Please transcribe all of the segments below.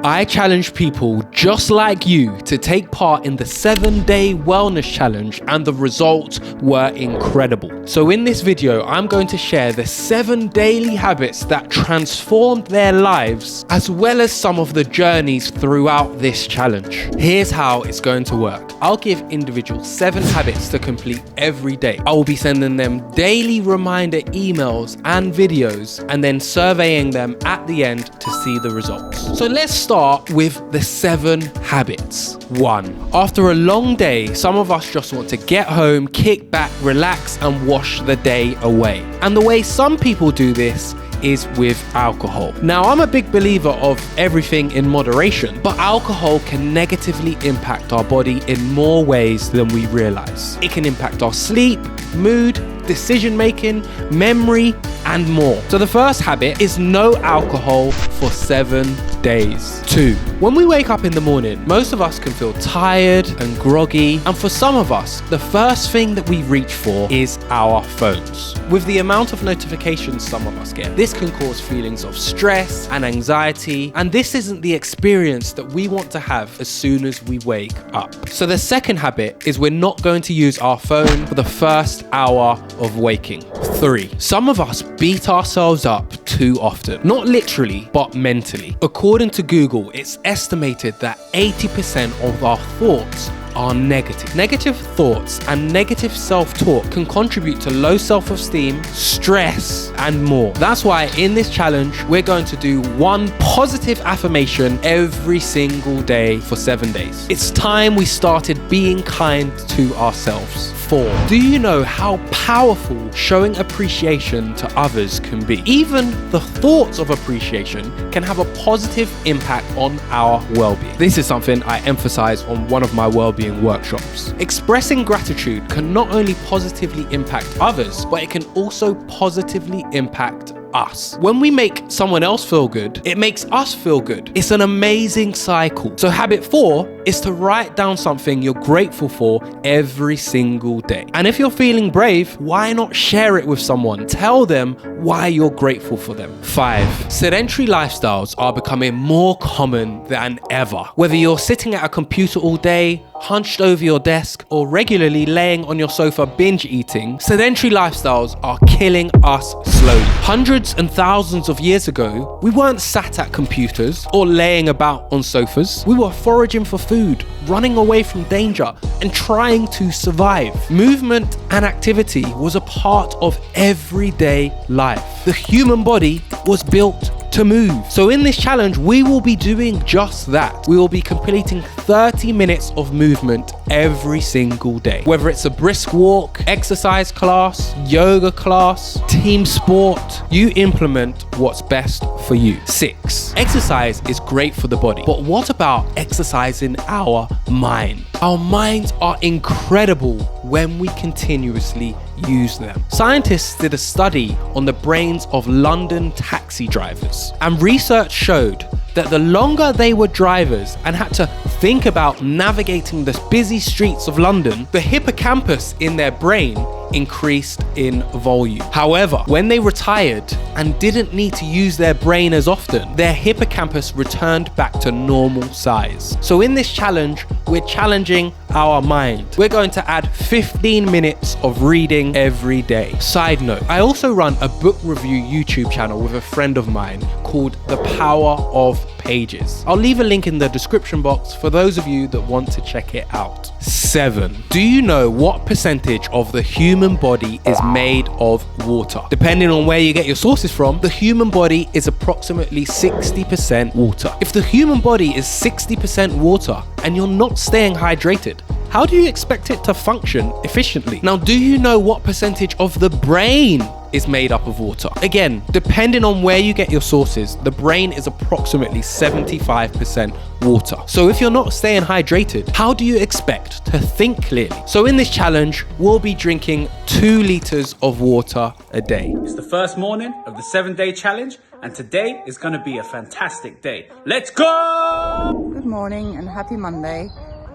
I challenge people just like you to take part in the 7-day wellness challenge, and the results were incredible. So in this video, I'm going to share the 7 daily habits that transformed their lives, as well as some of the journeys throughout this challenge. Here's how it's going to work. I'll give individuals 7 habits to complete every day. I will be sending them daily reminder emails and videos, and then surveying them at the end to see the results. So let's start with the 7 habits. 1. After a long day, some of us just want to get home, kick back, relax, and wash the day away. And the way some people do this is with alcohol. Now, I'm a big believer of everything in moderation, but alcohol can negatively impact our body in more ways than we realize. It can impact our sleep, mood, decision making, memory, and more. So the first habit is no alcohol for 7 days. 2. When we wake up in the morning, most of us can feel tired and groggy, and for some of us, the first thing that we reach for is our phones. With the amount of notifications some of us get, this can cause feelings of stress and anxiety, and this isn't the experience that we want to have as soon as we wake up. So the second habit is we're not going to use our phone for the first hour of waking. 3. Some of us beat ourselves up too often. Not literally, but mentally. According to Google, it's estimated that 80% of our thoughts are negative. Negative thoughts and negative self-talk can contribute to low self-esteem, stress, and more. That's why in this challenge, we're going to do 1 positive affirmation every single day for 7 days. It's time we started being kind to ourselves. 4. Do you know how powerful showing appreciation to others can be? Even the thoughts of appreciation can have a positive impact on our well-being. This is something I emphasize on one of my well-being workshops. Expressing gratitude can not only positively impact others, but it can also positively impact us. When we make someone else feel good, it makes us feel good. It's an amazing cycle. So habit 4 is to write down something you're grateful for every single day. And if you're feeling brave, why not share it with someone? Tell them why you're grateful for them. 5. Sedentary lifestyles are becoming more common than ever. Whether you're sitting at a computer all day, hunched over your desk, or regularly laying on your sofa binge eating, sedentary lifestyles are killing us slowly. Hundreds and thousands of years ago, we weren't sat at computers or laying about on sofas. We were foraging for food, running away from danger, and trying to survive. Movement and activity was a part of everyday life. The human body was built to move. So in this challenge, we will be doing just that. We will be completing 30 minutes of movement every single day. Whether it's a brisk walk, exercise class, yoga class, team sport, you implement what's best for you. 6. Exercise is great for the body, but what about exercising our mind? Our minds are incredible when we continuously use them. Scientists did a study on the brains of London taxi drivers, and research showed that the longer they were drivers and had to think about navigating the busy streets of London, the hippocampus in their brain increased in volume. However, when they retired and didn't need to use their brain as often, their hippocampus returned back to normal size. So in this challenge, we're challenging our mind. We're going to add 15 minutes of reading every day. Side note, I also run a book review YouTube channel with a friend of mine called The Power of Pages. I'll leave a link in the description box for those of you that want to check it out. 7. Do you know what percentage of the human body is made of water? Depending on where you get your sources from, the human body is approximately 60% water. If the human body is 60% water and you're not staying hydrated, how do you expect it to function efficiently? Now, do you know what percentage of the brain is made up of water? Again, depending on where you get your sources, the brain is approximately 75% water. So if you're not staying hydrated, how do you expect to think clearly? So in this challenge, we'll be drinking 2 liters of water a day. It's the first morning of the 7-day challenge, and today is going to be a fantastic day. Let's go! Good morning and happy Monday.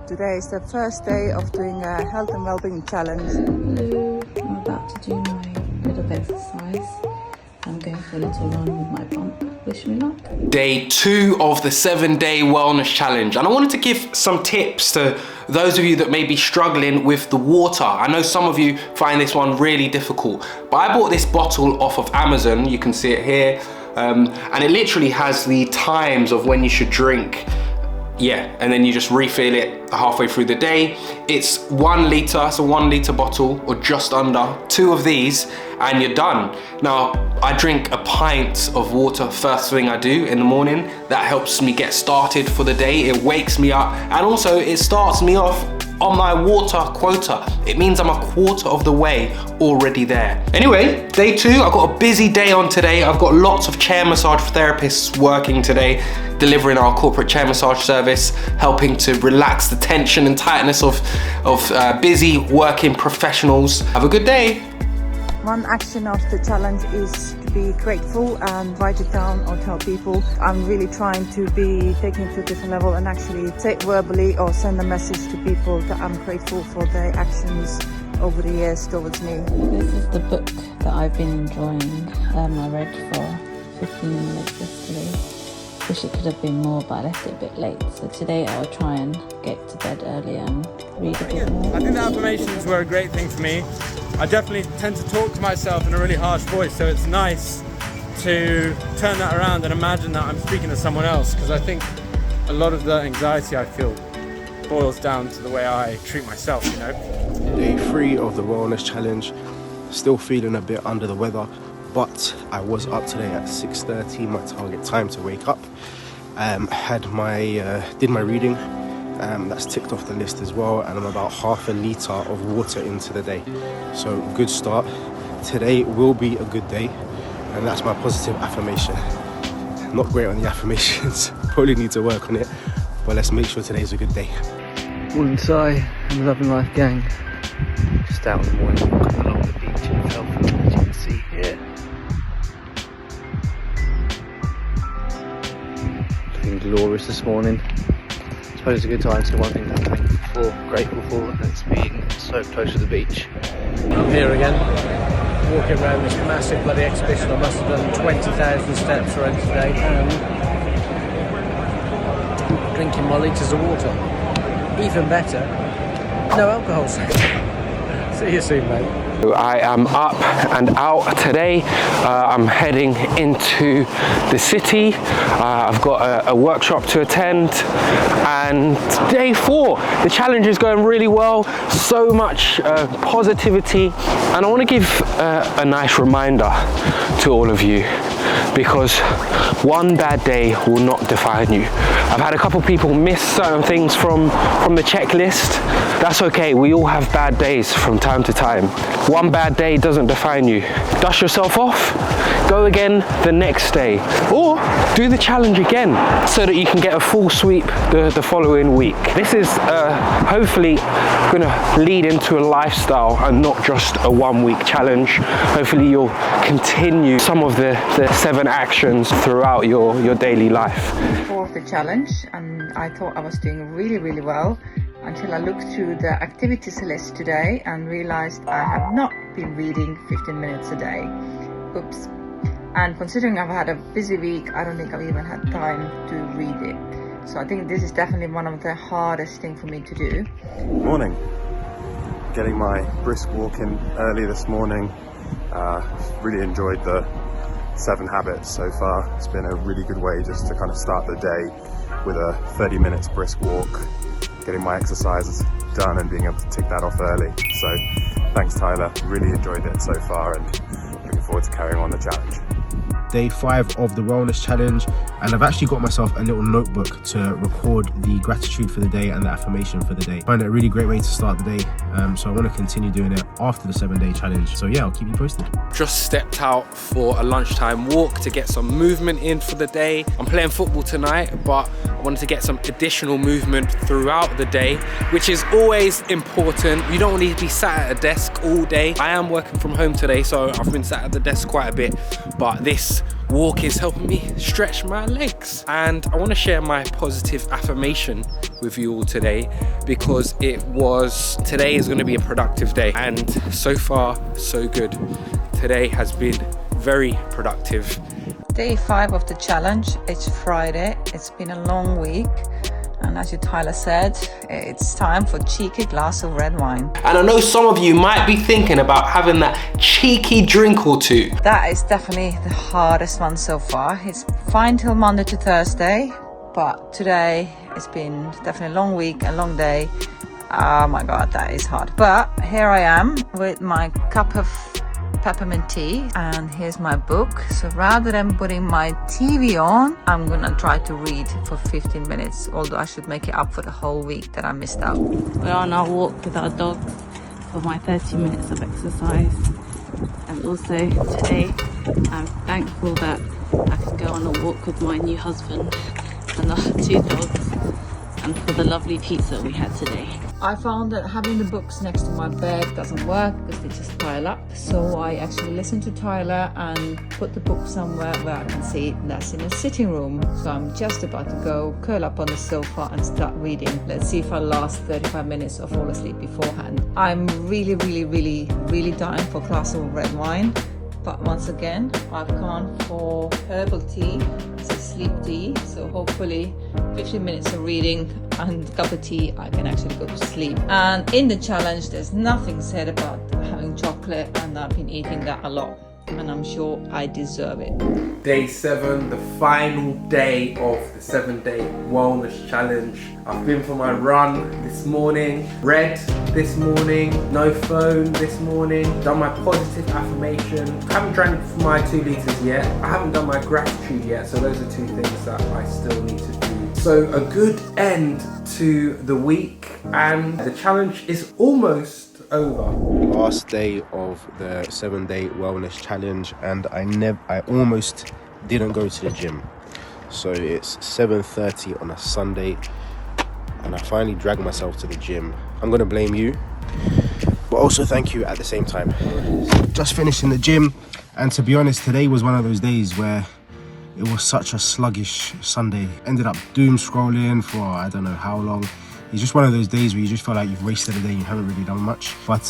Today is the first day of doing a health and wellbeing challenge. Hello, I'm about to do my bit of exercise. I'm going for a little run with my pump. Wish me luck. Day 2 of the 7-day wellness challenge, and I wanted to give some tips to those of you that may be struggling with the water. I know some of you find this one really difficult, but I bought this bottle off of Amazon. You can see it here, and it literally has the times of when you should drink. Yeah, and then you just refill it halfway through the day. It's 1 litre, it's a 1 litre bottle, or just under. 2 of these, and you're done. Now, I drink a pint of water first thing I do in the morning. That helps me get started for the day. It wakes me up, and also it starts me off on my water quota. It means I'm a quarter of the way already there. Anyway, day 2, I've got a busy day on today. I've got lots of chair massage therapists working today, delivering our corporate chair massage service, helping to relax the tension and tightness of busy working professionals. Have a good day. One action of the challenge is to be grateful and write it down or tell people. I'm really trying to be taken to a different level and actually say it verbally or send a message to people that I'm grateful for their actions over the years towards me. This is the book that I've been enjoying. I read for 15 minutes yesterday. Wish it could have been more, but I left it a bit late. So today I'll try and get to bed earlier and read a bit more. I think the affirmations were a great thing for me. I definitely tend to talk to myself in a really harsh voice, so it's nice to turn that around and imagine that I'm speaking to someone else, because I think a lot of the anxiety I feel boils down to the way I treat myself, you know. Day 3 of the wellness challenge. Still feeling a bit under the weather, but I was up today at 6:30, my target time to wake up. Did my reading. That's ticked off the list as well, and I'm about half a litre of water into the day. So good start. Today will be a good day, and that's my positive affirmation. Not great on the affirmations, probably need to work on it, but let's make sure today's a good day. Morning, Sai and the Loving Life gang. Just out on the morning walk along the beach in Feltham, as you can see here. Looking glorious this morning. I suppose it's a good time to one thing I'm thankful for, grateful for, and it's being so close to the beach. I'm here again, walking around this massive bloody exhibition. I must have done 20,000 steps around today, and drinking my litres of water. Even better, no alcohol. See you soon, mate. I am up and out today. I'm heading into the city. I've got a workshop to attend, and day 4, the challenge is going really well. So much positivity, and I want to give a nice reminder to all of you, because one bad day will not define you. I've had a couple people miss certain things from the checklist. That's okay, we all have bad days from time to time. One bad day doesn't define you. Dust yourself off, go again the next day, or do the challenge again so that you can get a full sweep the following week. This is hopefully gonna lead into a lifestyle and not just a 1-week challenge. Hopefully you'll continue some of the 7 actions throughout your daily life. For the challenge, and I thought I was doing really, really well until I looked through the activities list today and realized I have not been reading 15 minutes a day. Oops. And considering I've had a busy week, I don't think I've even had time to read it. So I think this is definitely one of the hardest things for me to do. Morning. Getting my brisk walk in early this morning. Really enjoyed the 7 habits so far. It's been a really good way just to kind of start the day with a 30 minutes brisk walk, getting my exercises done and being able to tick that off early. So thanks, Tyler. Really enjoyed it so far and looking forward to carrying on the challenge. Day 5 of the wellness challenge, and I've actually got myself a little notebook to record the gratitude for the day and the affirmation for the day. I find it a really great way to start the day, so I want to continue doing it after the 7-day challenge. So yeah, I'll keep you posted. Just stepped out for a lunchtime walk to get some movement in for the day. I'm playing football tonight, but I wanted to get some additional movement throughout the day, which is always important. You don't want to be sat at a desk all day. I am working from home today, so I've been sat at the desk quite a bit, but this walk is helping me stretch my legs. And I want to share my positive affirmation with you all today, because today is going to be a productive day, and so far so good. Today has been very productive, Day 5 of the challenge. It's Friday. It's been a long week. And as Tyler said, it's time for a cheeky glass of red wine. And I know some of you might be thinking about having that cheeky drink or two. That is definitely the hardest one so far. It's fine till Monday to Thursday, but today it's been definitely a long week, a long day. Oh my God, that is hard. But here I am with my cup of peppermint tea, and here's my book. So rather than putting my TV on, I'm gonna try to read for 15 minutes, although I should make it up for the whole week that I missed out. We're on our walk with our dogs for my 30 minutes of exercise. And also today, I'm thankful that I can go on a walk with my new husband and our 2 dogs, and for the lovely pizza we had today. I found that having the books next to my bed doesn't work because they just pile up. So I actually listened to Tyler and put the book somewhere where I can see it. That's in the sitting room. So I'm just about to go curl up on the sofa and start reading. Let's see if I last 35 minutes or fall asleep beforehand. I'm really dying for a glass of red wine. But once again, I've gone for herbal tea. It's a sleep tea, so hopefully 15 minutes of reading and a cup of tea, I can actually go to sleep. And in the challenge, there's nothing said about having chocolate, and I've been eating that a lot. And I'm sure I deserve it. Day 7, the final day of the 7-day wellness challenge. I've been for my run this morning, read this morning, no phone this morning, done my positive affirmation. Haven't drank my 2 litres yet. I haven't done my gratitude yet, so those are 2 things that I still need to do. So a good end to the week, and the challenge is almost over. Last day of the 7-day wellness challenge, and I almost didn't go to the gym. So it's 7:30 on a Sunday, and I finally dragged myself to the gym. I'm gonna blame you, but also thank you at the same time. Just finished in the gym, and to be honest, today was one of those days where it was such a sluggish Sunday. Ended up doom scrolling for I don't know how long. It's just one of those days where you just feel like you've wasted a day and you haven't really done much. But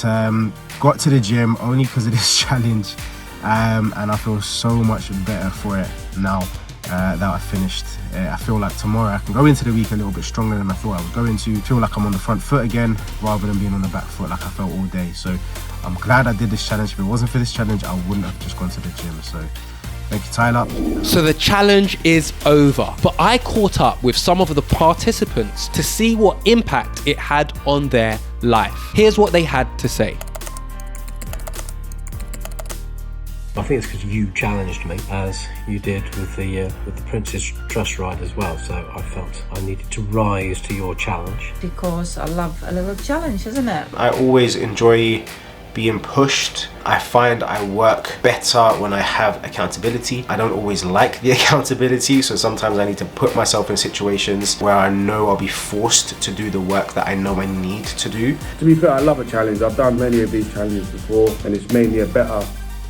got to the gym only because of this challenge, and I feel so much better for it now that I finished. I feel like tomorrow I can go into the week a little bit stronger than I thought I was going to. Feel like I'm on the front foot again rather than being on the back foot like I felt all day. So I'm glad I did this challenge. If it wasn't for this challenge, I wouldn't have just gone to the gym. So thank you, Tyler. So the challenge is over, but I caught up with some of the participants to see what impact it had on their life. Here's what they had to say. I think it's because you challenged me, as you did with the Princess Trust ride as well. So I felt I needed to rise to your challenge. Because I love a little challenge, isn't it? I always enjoy being pushed. I find I work better when I have accountability. I don't always like the accountability, so sometimes I need to put myself in situations where I know I'll be forced to do the work that I know I need to do. To be fair, I love a challenge. I've done many of these challenges before, and it's made me a better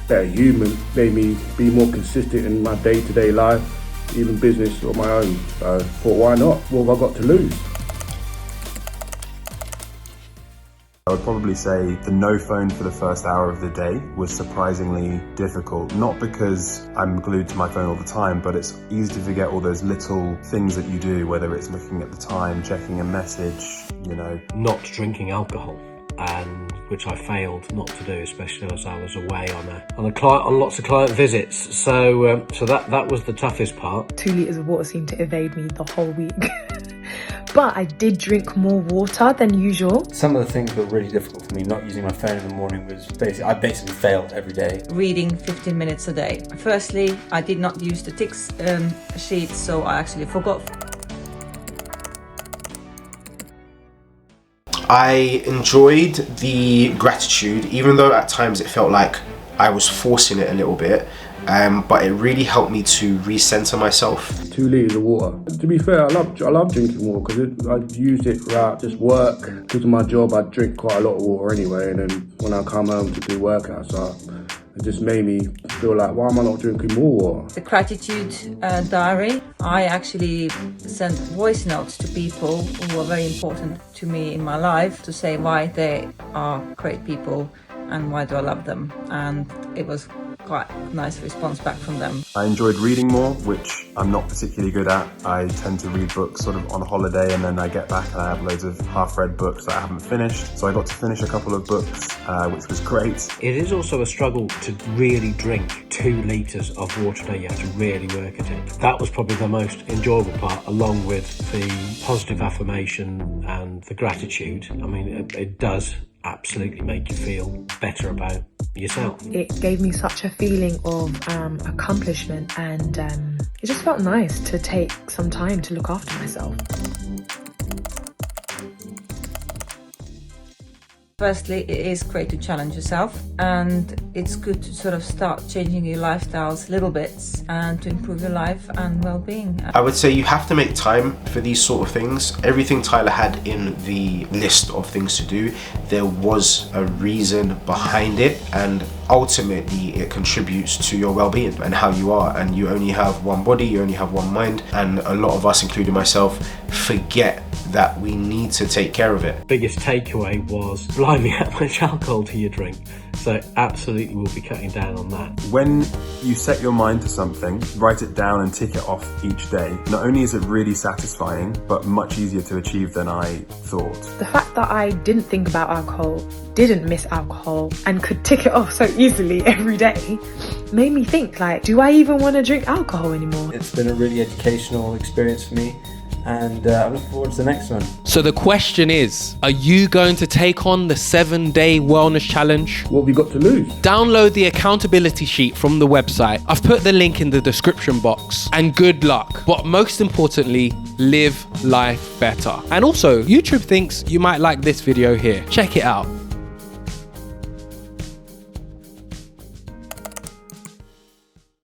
human, made me be more consistent in my day-to-day life, even business on my own. So I thought, why not? What have I got to lose? I would probably say the no phone for the first hour of the day was surprisingly difficult. Not because I'm glued to my phone all the time, but it's easy to forget all those little things that you do, whether it's looking at the time, checking a message, you know. Not drinking alcohol, and which I failed not to do, especially as I was away on lots of client visits. So that was the toughest part. 2 litres of water seemed to evade me the whole week. But I did drink more water than usual. Some of the things were really difficult for me. Not using my phone in the morning was I basically failed every day. Reading 15 minutes a day. Firstly, I did not use the tick sheet, so I actually forgot. I enjoyed the gratitude, even though at times it felt like I was forcing it a little bit, but it really helped me to recenter myself. 2 litres of water. To be fair, I love drinking water because I've used it throughout just work. Because of my job, I drink quite a lot of water anyway, and then when I come home to do workouts, it just made me feel like, why am I not drinking more water? The gratitude diary, I actually sent voice notes to people who are very important to me in my life to say why they are great people and why do I love them. And it was quite a nice response back from them. I enjoyed reading more, which I'm not particularly good at. I tend to read books sort of on holiday, and then I get back and I have loads of half-read books that I haven't finished. So I got to finish a couple of books, which was great. It is also a struggle to really drink 2 litres of water a day. You have to really work at it. That was probably the most enjoyable part, along with the positive affirmation and the gratitude. I mean, it does absolutely make you feel better about yourself. It gave me such a feeling of accomplishment, and it just felt nice to take some time to look after myself. Firstly, it is great to challenge yourself, and it's good to sort of start changing your lifestyles little bits and to improve your life and well-being. I would say you have to make time for these sort of things. Everything Tyler had in the list of things to do, there was a reason behind it, and ultimately it contributes to your well-being and how you are. And you only have one body, you only have one mind, and a lot of us, including myself, forget that we need to take care of it. Biggest takeaway was, blimey, how much alcohol do you drink? So absolutely we'll be cutting down on that. When you set your mind to something, write it down and tick it off each day. Not only is it really satisfying, but much easier to achieve than I thought. The fact that I didn't think about alcohol, didn't miss alcohol, and could tick it off so easily every day made me think, like, do I even want to drink alcohol anymore? It's been a really educational experience for me, and I'm looking forward to the next one. So the question is, are you going to take on the 7-day wellness challenge? What have you got to lose? Download the accountability sheet from the website. I've put the link in the description box, and good luck. But most importantly, live life better. And also, YouTube thinks you might like this video here. Check it out.